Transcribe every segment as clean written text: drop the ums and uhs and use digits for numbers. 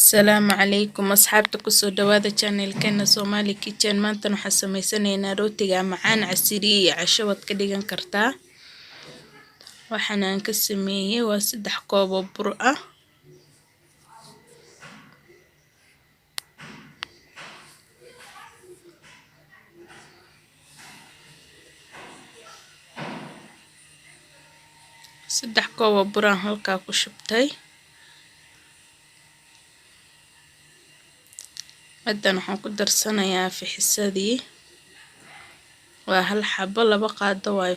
السلام عليكم أصحابتك kusoo dhawaada channelkeena Somali Kitchen maanta waxaan sameysanaynaa rootiga macaan casiri iyo casho wad ka dhigan kartaa waxaan aan ka sameeyay waa 3 koob oo bur ah halkaa ku shubtay haddana waxaan ku darsanayaa fixisadii waa hal xabo 2 qaado waa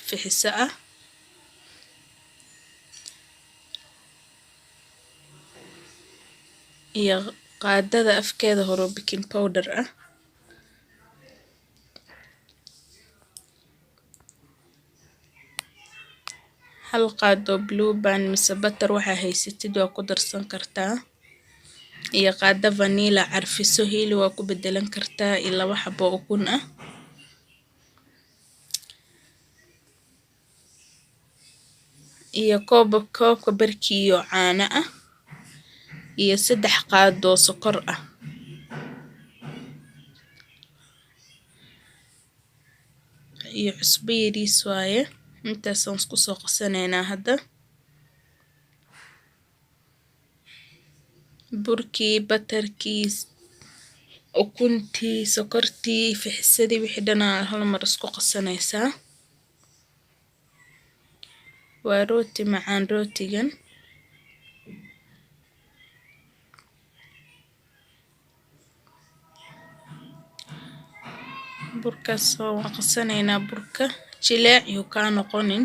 fixisa ah iyo qaadada afkeeda hore baking powder ah hal qaado blue band mise butter waxa haysatid waa ku darsan kartaa iyo qaada vanilla carfiso hili waa ku bedelan kartaa iyo 2 xabo ukun ah iyo koobka barkiyo caano ah iyo 3 qaado sokor ah iyo cusbo yariis waaye intaas aan isku soo qasaneynaa hadda burkii butterkii ukuntii sokortii fixisadii wixii dhan hal mar isku qasanaysaa waa rooti macaan rootigan burkaas waan qasaneynaa burka jileec iyo ka noqonin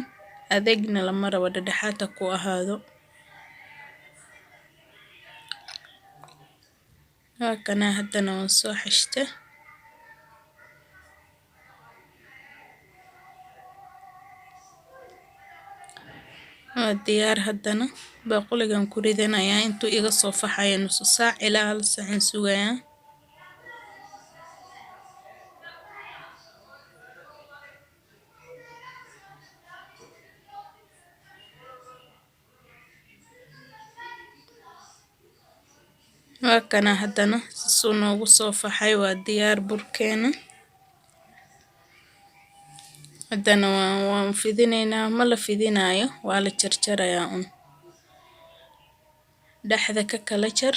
adeegna lama rabo dhexdhexaad ku ahaado kana haddana waan soo xashta diyaar haddana baaquligan ku ridanayaa intuu iga soo faxayo nus saac ilaa hal saac sugayaa kana haddana soo noogu soo faxay waa diyaar burkeena haddana waan fidinaynaa ma la fidinaayo waa la jarjarayaa dhaxda ka kala jar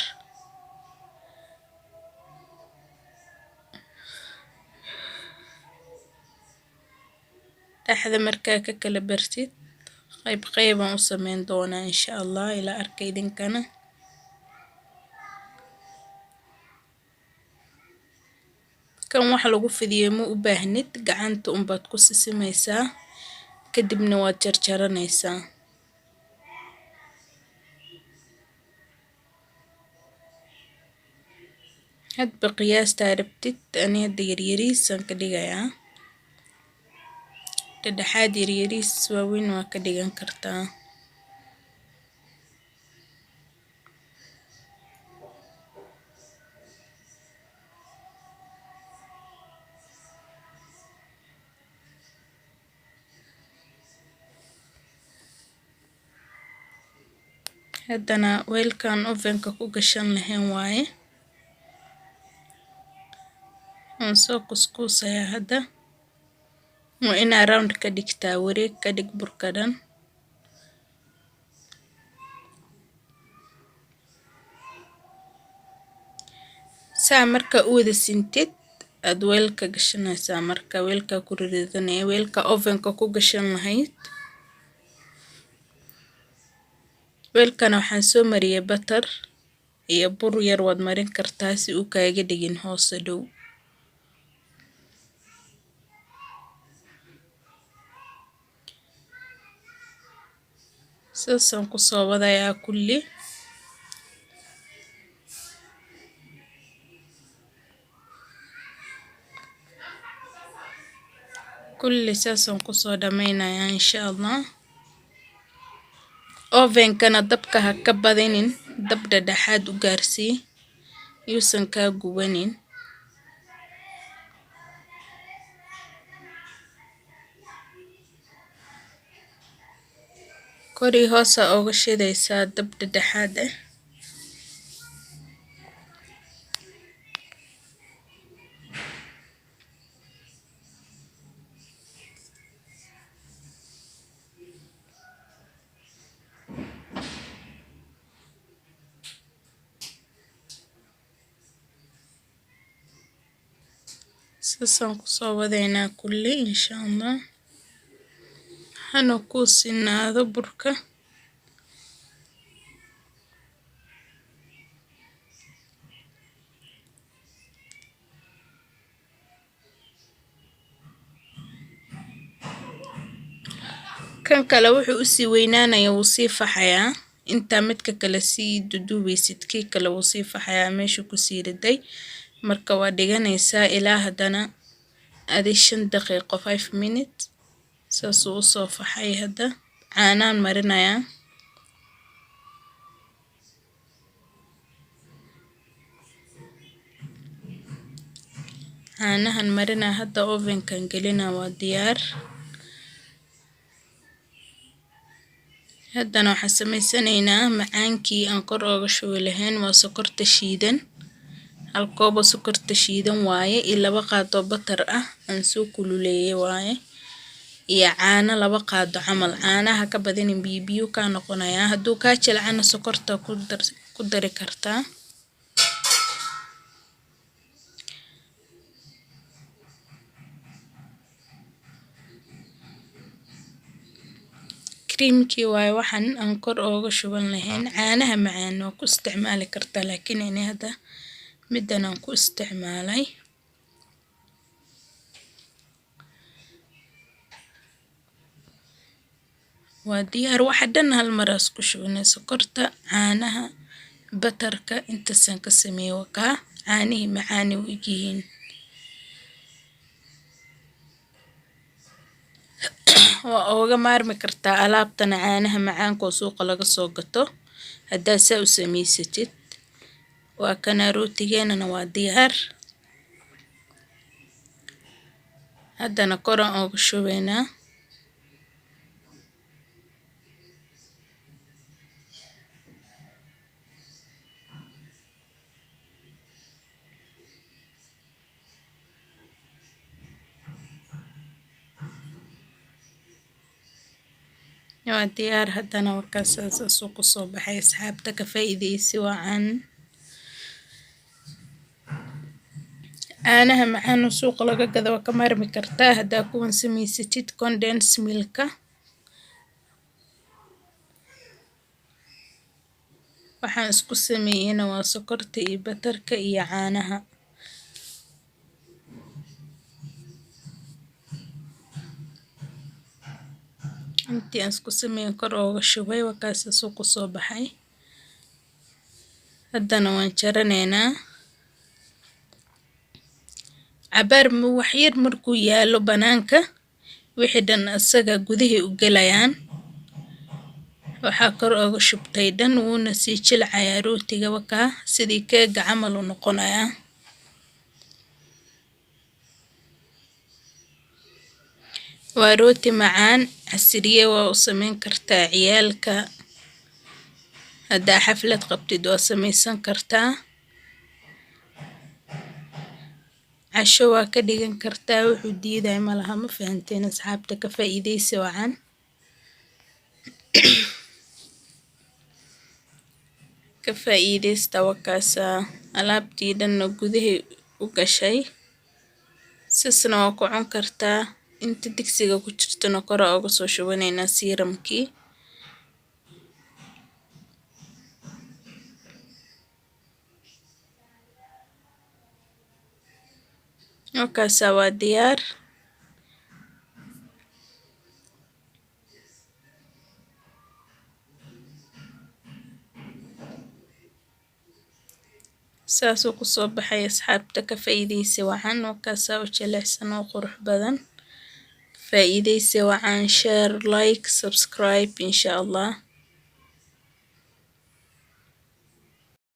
dhaxda markaa ka kala bartid qayb aan u sameyn doonaa insha Allah ila arkaydinkana kan waxa lagu fidiyo ma u baahnid gacanta baad ku sisimeysaa kadibna waad jarjaranaysaa hadba qiyaasta rabtid ani hadda yaryariisan ka dhigayaa dhexdhexaad yaryariis waaweyn waa ka dhigan kartaa haddana weelkan ovenka ku gashan lahayn waaye aan soo kuskuusayaa hadda waa in round ka dhigtaa wareeg ka dhig burka dhan saa marka u wada sintid aad weelka gashanaysaa marka weelka ku ridanaya weelka ovenka ku gashan lahayd weelkana waxaan soo mariyay butter iyo bur yar wad marin kartaa si uu kaaga dhigin hoos dhow saasan ku soo wadayaa kulli saasan ku soo dhameynayaa insha Allah ovenkana dabka ha ka badinin dab dhexdhexaad u gaarsii yuusan ka gubanin kori hoos uga shidaysaa dab dhexdhexaad ah sasaan kusoo wadaynaa kulli insha allah. Hana ku sinaado burka. kan kale wuxuu u sii weynaanayaa wuu sii faxayaa inta midka kale sii dudubaysid kii kale wuu sii faxayaa meesha ku sii riday marka waa dhiganaysaa ilaa hadana adi 5 daqiiqo 5 minutes saasuu u soo faxay. hadda caanaan marinayaa caanahan marinaa hadda ovenkan gelina waa diyaar. haddana waxaan samaysanaynaa macaankii aan kor ooga shubi lahayn waa sokorta shiidan. hal koob oo sokorta shiidan waaye iyo 2 qaado batar ah aan soo kululeeyay waaye iyo caano 2 qaado camal. caanaha ka badinin biyo ka noqonaya hadduu ka jilcana sokorta ku dari kartaa. creamkii waaye waxaan aan kor ooga shuban lahayn. caanaha macaan oo ku isticmaali kartaa laakiin ani hadda midan aan ku isticmaalay. waa diyaar waxa dhan hal mar isku shubnay sokorta caanaha batarka intaasaan ka sameeyay ka caanihi macaan u yihiin. waa ooga maarmi kartaa alaabtan caanaha macaanka oo suuqa laga soo gato haddaa saa u samaysatid. waa kana rootigeenana waa diyaar. haddana koraan ooga shubaynaa. waa diyaar haddana wakaas saasuu ku soo baxay. asxaabta ka faa'iideysi wacan. caanaha macaan oo suuqa laga gado waa ka maarmi kartaa haddaa kuwan samaysatid condensed milk. waxaan isku sameeyayna waa sokorta iyo batarka iyo caanaha. intii aan isku sameeyay kor ooga shubay wakaas saasuu ku soo baxay. haddana waan jaranaynaa. cabaar wax yar markuu yaalo banaanka wixii dhan asaga gudaha u galayaan. waxaa kor ooga shubtay dhan wuuna sii jilcayaa rootiga wakaa sidii keega camal u noqonayaa. waa rooti macaan casriye waa u samayn kartaa ciyaalka. haddaa xaflad qabtid waa samaysan kartaa. casho waa ka dhigan kartaa wuxuu diiday malaha. ma fahanteen asxaabta ka faa'iideysi wacan. ka faa'iideysta wakaasa alaabtii dhanna gudaha u gashay. sisna waa ku cun kartaa. inta digsiga ku jirtana kor ooga soo shubanaynaa siiramkii. wakaas waa diyaar. saasuu ku soo baxay asxaabta ka faa'iideysi wacan. wakaas u jilicsan oo qurux badan. faa'iideysi wacan. share like subscribe insha allah.